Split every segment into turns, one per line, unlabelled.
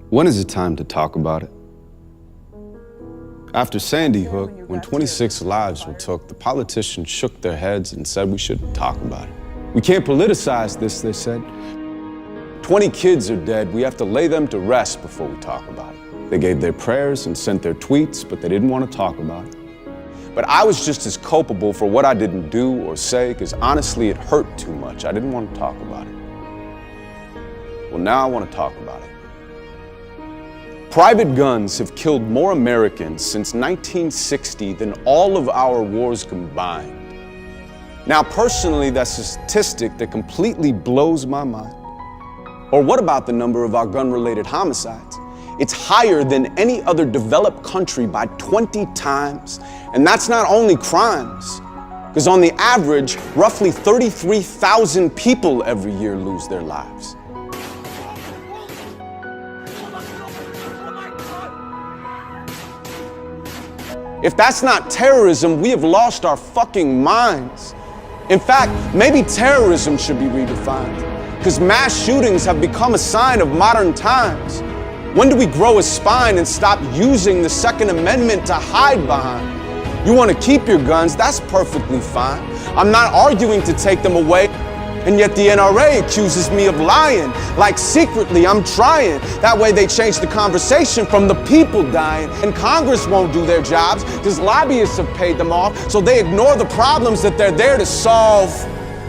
When is it time to talk about it? After Sandy Hook, when 26 lives were took, the politicians shook their heads and said we shouldn't talk about it. We can't politicize this, they said. 20 kids are dead. We have to lay them to rest before we talk about it. They gave their prayers and sent their tweets, but they didn't want to talk about it. But I was just as culpable for what I didn't do or say, because honestly, it hurt too much. I didn't want to talk about it. Well, now I want to talk about it. Private guns have killed more Americans since 1960 than all of our wars combined. Now, personally, that's a statistic that completely blows my mind. Or what about the number of our gun-related homicides? It's higher than any other developed country by 20 times. And that's not only crimes, because on the average, roughly 33,000 people every year lose their lives. If that's not terrorism, we have lost our fucking minds. In fact, maybe terrorism should be redefined, because mass shootings have become a sign of modern times. When do we grow a spine and stop using the Second Amendment to hide behind? You want to keep your guns, that's perfectly fine. I'm not arguing to take them away. And yet the NRA accuses me of lying, like secretly I'm trying. That way they change the conversation from the people dying. And Congress won't do their jobs because lobbyists have paid them off, so they ignore the problems that they're there to solve.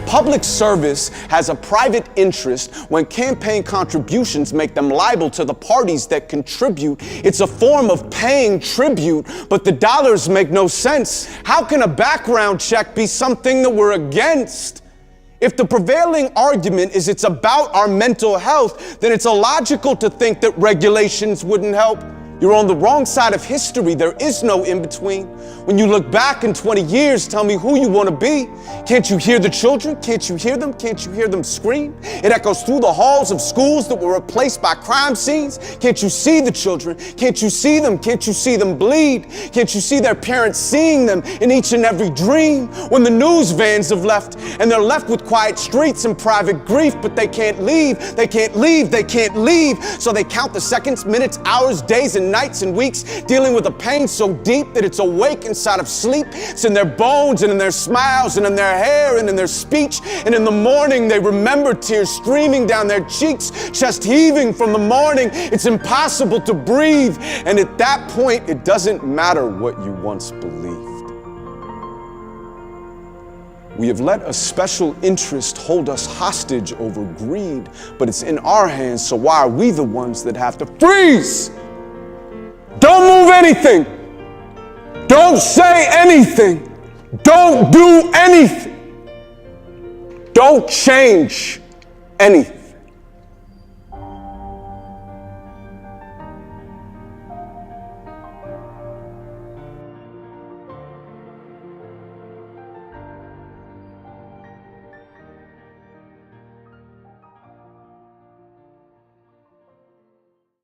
Public service has a private interest when campaign contributions make them liable to the parties that contribute. It's a form of paying tribute, but the dollars make no sense. How can a background check be something that we're against? If the prevailing argument is it's about our mental health, then it's illogical to think that regulations wouldn't help. You're on the wrong side of history. There is no in-between. When you look back in 20 years, tell me who you want to be. Can't you hear the children? Can't you hear them? Can't you hear them scream? It echoes through the halls of schools that were replaced by crime scenes. Can't you see the children? Can't you see them? Can't you see them bleed? Can't you see their parents seeing them in each and every dream? When the news vans have left and they're left with quiet streets and private grief, but they can't leave, they can't leave, they can't leave. So they count the seconds, minutes, hours, days, and nights and weeks, dealing with a pain so deep that it's awake inside of sleep. It's in their bones and in their smiles and in their hair and in their speech. And in the morning they remember tears streaming down their cheeks, chest heaving from the morning. It's impossible to breathe. And at that point, it doesn't matter what you once believed. We have let a special interest hold us hostage over greed, but it's in our hands, so why are we the ones that have to freeze? Don't move anything. Don't say anything. Don't do anything. Don't change anything.